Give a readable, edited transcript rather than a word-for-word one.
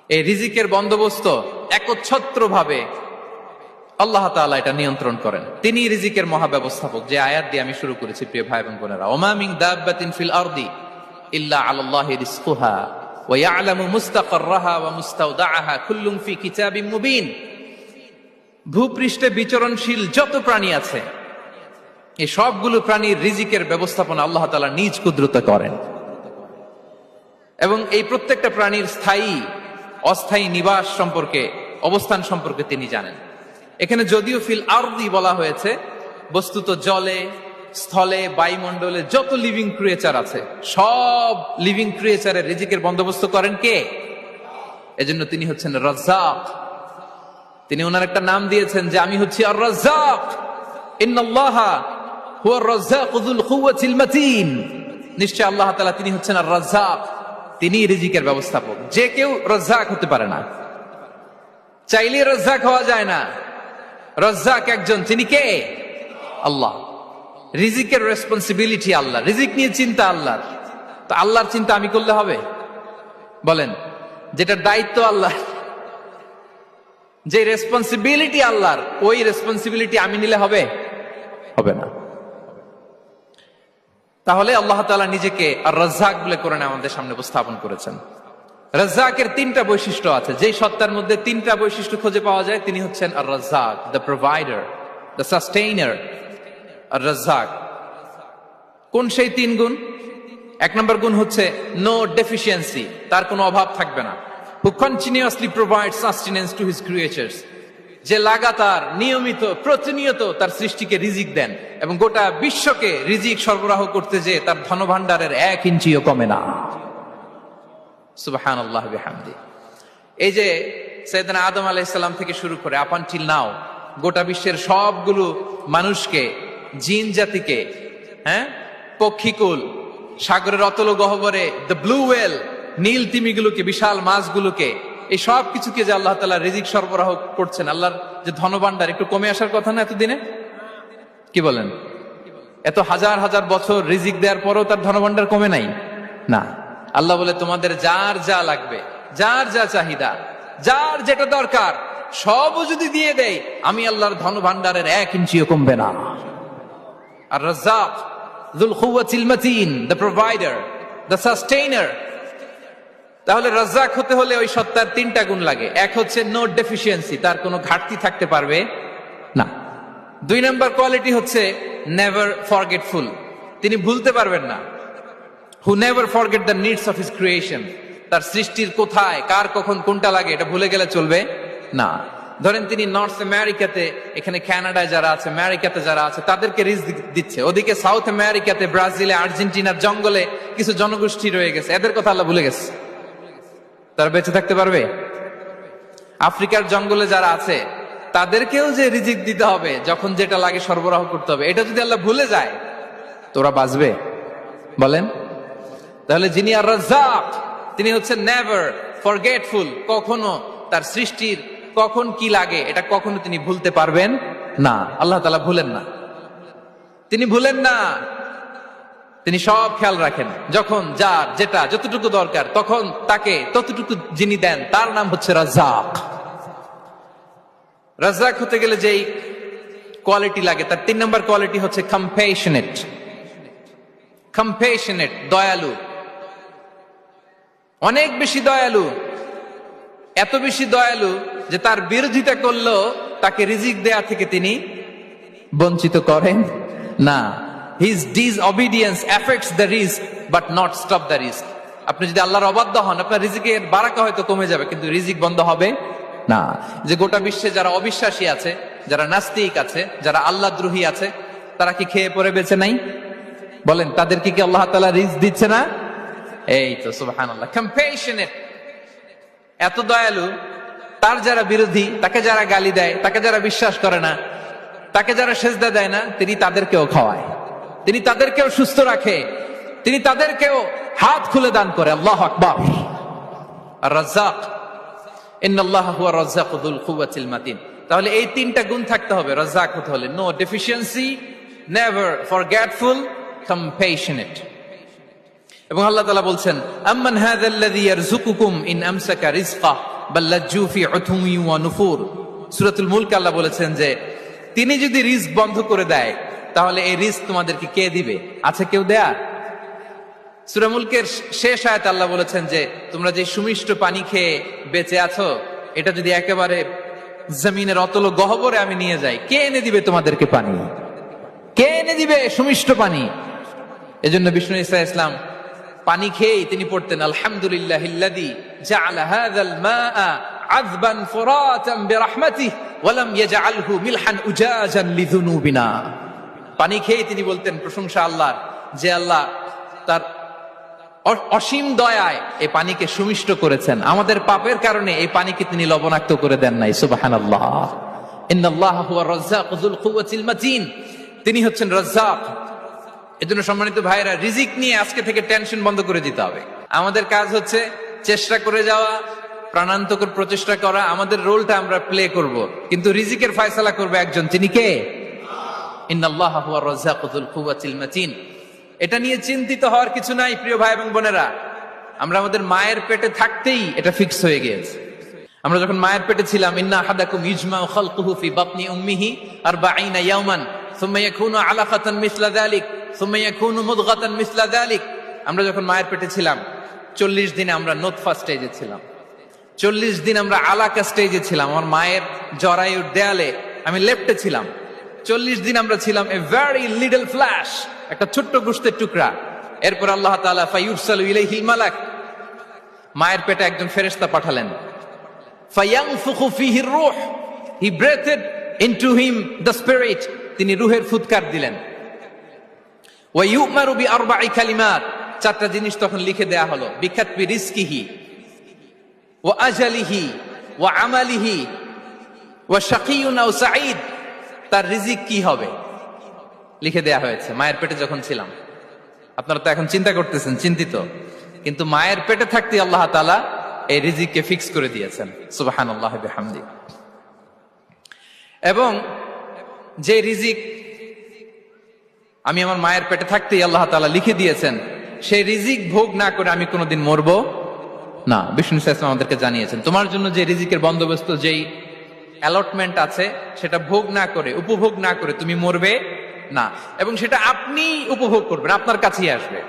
এই রিজিকের বন্দোবস্ত একচ্ছত্রভাবে আল্লাহ তাআলা এটা নিয়ন্ত্রণ করেন। তিনি রিজিকের মহাব্যবস্থাপক। যে আয়াত দিয়ে আমি শুরু করেছি প্রিয় ভাই এবং বোনেরা, ওমা মিন দাব্বাতিন ফিল আরদি ইল্লা আলাল্লাহি রিজকুহা ওয়া ইয়ালামু মুস্তাকাররাহা ওয়া মুস্তাওদাআহা কুল্লুন ফি কিতাবিম মুবিন। ভূপৃষ্ঠে বিচরণশীল যত প্রাণী আছে এই সবগুলো প্রাণীর রিজিকের ব্যবস্থাপনা আল্লাহ তাআলা নিজ কুদরতে করেন, এবং এই প্রত্যেকটা প্রাণীর স্থায়ী অস্থায়ী নিবাস সম্পর্কে, অবস্থান সম্পর্কে তিনি জানেন। এখানে যদিও ফিল আরদি বলা হয়েছে, বস্তুত জলে, স্থলে, বায়ুমণ্ডলে যত লিভিং ক্রিয়েচার আছে সব লিভিং ক্রিয়েচারের রিজিকের বন্দোবস্ত করেন কে? এজন্য তিনি হচ্ছেন রাজ্জাক। তিনি ওনার একটা নাম দিয়েছেন যে আমি হচ্ছি আর রাজ্জাক, ইন্নাল্লাহা হুয়ার রাজ্জাকু যুল কুওয়াতিল মাতিন। নিশ্চয় আল্লাহ তাআলা তিনি হচ্ছেন আর রাজ্জাক, তিনি রিজিকের ব্যবস্থাপক। যে কেউ রাজ্জাক হতে পারে না, চাইলে রাজ্জাক হওয়া যায় না। রাজ্জাক একজন, তিনি কে? আল্লাহ। রিজিকের রেসপন্সিবিলিটি আল্লাহ, রিজিক নিয়ে চিন্তা আল্লাহর। তো আল্লাহর চিন্তা আমি করলে হবে? বলেন, যেটার দায়িত্ব আল্লাহ, যে রেসপন্সিবিলিটি আল্লাহর, ওই রেসপন্সিবিলিটি আমি নিলে হবে? হবে না। তাহলে আল্লাহ তাআলা নিজেকে আর রাজ্জাক বলে কোরআনে আমাদের সামনে উপস্থাপন করেছেন। রাজ্জাকের তিনটা বৈশিষ্ট্য আছে, যেই সত্তার মধ্যে তিনটা বৈশিষ্ট্য খুঁজে পাওয়া যায় তিনি হচ্ছেন আর রাজ্জাক, দ্য প্রোভাইডার, দ্য সাস্টেইনার। আর রাজ্জাক কোন সেই তিন গুণ? এক নম্বর গুণ হচ্ছে নো ডেফিসিয়েন্সি, তার কোনো অভাব থাকবে না। হু continuously provide sustenance to his creatures, যে লাগাতার, নিয়মিত, প্রতিনিয়ত তার সৃষ্টিকে রিজিক দেন এবং গোটা বিশ্বকে রিজিক সরবরাহ করতে যে তার ধনভাণ্ডারের 1 ইঞ্চিও কমে না। সুবহানাল্লাহ বিহামদি। এই যে সাইয়েদনা আদম আলাইহিস সালাম থেকে শুরু করে আপ আনটিল নাও গোটা বিশ্বের সবগুলো মানুষকে, জিন জাতিকে, পক্ষীকুল, সাগরের অতল গহ্বরে দ্য ব্লু ওয়েল, নীল তিমিগুলোকে, বিশাল মাছগুলোকে, এই সব কিছুকে যে আল্লাহ তাআলা রিজিক সরবরাহ করছেন, আল্লাহর যে ধনভাণ্ডার একটু কমে আসার কথা না এতদিনে? কি বলেন? এত হাজার হাজার বছর রিজিক দেওয়ার পরেও তার ধনভাণ্ডার কমে নাই না। আল্লাহ বলে তোমাদের যার যা লাগবে, যার যা চাহিদা, যার যেটা দরকার সবও যদি দিয়ে দেয়, আমি আল্লাহর ধনভাণ্ডারের 1 ইঞ্চিও কমবে না। আর Razzak যুল কুওয়াতিল মাতিন, the provider, the sustainer. তাহলে রাজ্জাক হতে হলে ওই সত্তার তিনটা গুণ লাগে। এক হচ্ছে নো ডেফিসিয়েন্সি, তার কোনো ঘাটতি থাকতে পারবে না। 2 নম্বর কোয়ালিটি হচ্ছে নেভার ফরগেটফুল, তিনি ভুলতে পারবেন না। Who never forget the needs of his creation, তার সৃষ্টির কোথায়, কার, কখন, কোনটা লাগে এটা ভুলে গেলে চলবে না। ধরেন তিনি নর্থ আমেরিকাতে, এখানে কানাডায় যারা আছে, আমেরিকাতে যারা আছে, তাদেরকে রিজিক দিচ্ছে। ওদিকে সাউথ আমেরিকাতে, ব্রাজিলে, আর্জেন্টিনার জঙ্গলে কিছু জনগোষ্ঠী রয়ে গেছে, এদের কথা আল্লাহ ভুলে গেছে। তারা বেঁচে থাকতে পারবে? আফ্রিকার জঙ্গলে যারা আছে তাদেরকেও যে রিজিক দিতে হবে, যখন যেটা লাগে সরবরাহ করতে হবে, এটা যদি আল্লাহ ভুলে যায় তোরা বাঁচবে? বলেন। তাহলে যিনি আর রাজ্জাক তিনি হচ্ছেন নেভার ফরগেটফুল, কখনো তার সৃষ্টির কখন কি লাগে এটা কখনো তিনি ভুলতে পারবেন না। আল্লাহ তাআলা ভুলেন না, তিনি ভুলেন না, তিনি সব খেয়াল রাখেন। যখন যার যেটা যতটুকু দরকার তখন তাকে ততটুকু যিনি দেন তার নাম হচ্ছে রাজ্জাক। রাজ্জাক হতে গেলে যেই কোয়ালিটি লাগে তার 3 নম্বর কোয়ালিটি হচ্ছে কম্প্যাশনেট। কম্প্যাশনেট, দয়ালু, অনেক বেশি দয়ালু। এত বেশি দয়ালু যে তার বিরোধিতা করলেও তাকে রিজিক দেয়া থেকে তিনি বঞ্চিত করেন না। His disobedience affects the risk but not stop the risk. আপনি যদি আল্লাহর অবাধ্য হন, আপনার রিজিকের বারাকা হয়তো কমে যাবে কিন্তু রিজিক বন্ধ হবে না। যে গোটা বিশ্বে যারা অবিশ্বাসী আছে, যারা নাস্তিক আছে, যারা আল্লাহদ্রোহী আছে, তারা কি খেয়ে পরে বেঁচে নাই? বলেন, তাদেরকে কি আল্লাহ তাআলা রিজিক দিচ্ছে না? এই তো সুবহানাল্লাহ। কম্প্যাশনেট, এত দয়ালু, তার যারা বিরোধী, তাকে যারা গালি দেয়, তাকে যারা বিশ্বাস করে না, তাকে যারা সেজদা দেয় না, তিনি তাদেরকেও খাওয়ায়, তিনি তাদেরকেও সুস্থ রাখে, তিনি তাদেরকেও হাত খুলে দান করে। আল্লাহু আকবার। আর রাজ্জাক, ইন্নাল্লাহা হুয়া রাজ্জাকু যুল কুওয়াতিল মাতিন। তাহলে এই তিনটা গুণ থাকতে হবে রাজ্জাক হতে হলে। No deficiency, never forgetful, compassionate. এবং আল্লাহ তাআলা বলছেন, আম্মান হাযাল্লাযী ইয়ারযুকুকুম ইন আমসাকা রিজকা বাল লাজ্জু ফি উতুমি ওয়া নুফুর। সূরাতুল মুলক আল্লাহ বলেছেন যে তিনি যদি রিজক বন্ধ করে দেয় তাহলে এই রিজক তোমাদেরকে কে দিবে? আছে কেউ দেয়া? সূরা মুলকের শেষ আয়াতে আল্লাহ বলেছেন যে তোমরা যে সুমিষ্ট পানি খেয়ে বেঁচে আছো, এটা যদি একেবারে জমিনের অতল গহ্বরে আমি নিয়ে যাই, কে এনে দিবে তোমাদেরকে পানি? কে এনে দিবে সুমিষ্ট পানি? এজন্য বিষ্ণু ঈসা ইসলাম পানি খেয়েই তিনি পড়তেন আলহামদুলিল্লাহিল্লাযী জাআলা হাযাল মাআ আযবান ফুরাতান বিরাহমাতিহি ওয়া লাম ইয়াজআলহু মিলহান উজাজান লিযুনুবিনা। পানি খেয়েই তিনি বলতেন প্রশংসা আল্লাহর, যে আল্লাহ তার অসীম দয়ায় এই পানিকে সুমিষ্ট করেছেন, আমাদের পাপের কারণে এই পানিকে তিনি লবণাক্ত করে দেন নাই। সুবহানাল্লাহ। ইন্নাল্লাহা হুয়ার রাজ্জাকু যুল কুওয়াতিল মাতিন। তিনি হচ্ছেন রাজ্জাক। এজন্য সম্মানিত ভাইরা, রিজিক নিয়ে আজকে থেকে টেনশন বন্ধ করে দিতে হবে। আমাদের কাজ হচ্ছে চেষ্টা করে যাওয়া, প্রাণান্তকর প্রচেষ্টা করা, আমাদের রোলটা আমরা প্লে করব, কিন্তু রিজিকের ফয়সালা করবে একজন, তিনি কে? ইন্নাল্লাহা হুয়ার রাজ্জাকু যুল কুওয়াতিল মাতিন। এটা নিয়ে চিন্তিত হওয়ার কিছু নাই প্রিয় ভাই এবং বোনেরা। আমরা আমাদের মায়ের পেটে থাকতেই এটা ফিক্স হয়ে গিয়েছে। আমরা যখন মায়ের পেটে ছিলাম, ইন্না আহাদাকুম ইজমাউ খালকুহু ফি বাতনি উম্মিহি 40 ইয়াওমান সুম্মা ইয়াকুনু আলাকাতান মিসলা যালিক সুম্মা ইয়াকুনু মুদগাতান মিসলা যালিক। আমরা যখন মায়ের পেটে ছিলাম 40 দিনে আমরা নুতফা স্টেজে ছিলাম, 40 দিন আমরা আলাকা স্টেজে ছিলাম। আমার মায়ের জরায়ুর দেয়ালে আমি লেপ্টে ছিলাম। 40 দিন আমরা ছিলাম এ ভেরি লিটল ফ্ল্যাশ, একটা ছোট্ট গোশতের টুকরা। এরপর আল্লাহ তাআলা ফায়ুরসালু ইলাইহিল মালাক, মায়ের পেটে একজন ফেরেশতা পাঠালেন। ফায়ানফুখু ফীহির রূহ, he breathed into him the spirit, তিনি রূহের ফুৎকার দিলেন। ওয়া ইউমারু বিআরবা'i কালিমাত, 4টা জিনিস তখন লিখে দেয়া হলো। বিকাতবি রিজকিহি ওয়া আজালিহি ওয়া আমালিহি ওয়া শাকিয়ুন আও সাঈদ, তার রিজিক কি হবে লিখে দেয়া হয়েছে মায়ের পেটে যখন ছিলাম। আপনারা তো এখন চিন্তা করতেছেন, চিন্তিত, কিন্তু মায়ের পেটে থাকতে আল্লাহ তাআলা এই রিজিককে ফিক্স করে দিয়েছেন। সুবহানাল্লাহ ওয়া বিহামদি। এবং যে রিজিক আমি আমার মায়ের পেটে থাকতেই আল্লাহ তাআলা লিখে দিয়েছেন, সেই রিজিক ভোগ না করে আমি কোনোদিন মরবো না। বিষ্ণু ইসলাম আমাদেরকে জানিয়েছেন তোমার জন্য যে রিজিকের বন্দোবস্ত, যেই অ্যালটমেন্ট আছে, সেটা ভোগ না করে, উপভোগ না করে তুমি মরবে না, এবং সেটা আপনি উপভোগ করবেন, আপনার কাছেই আসবে।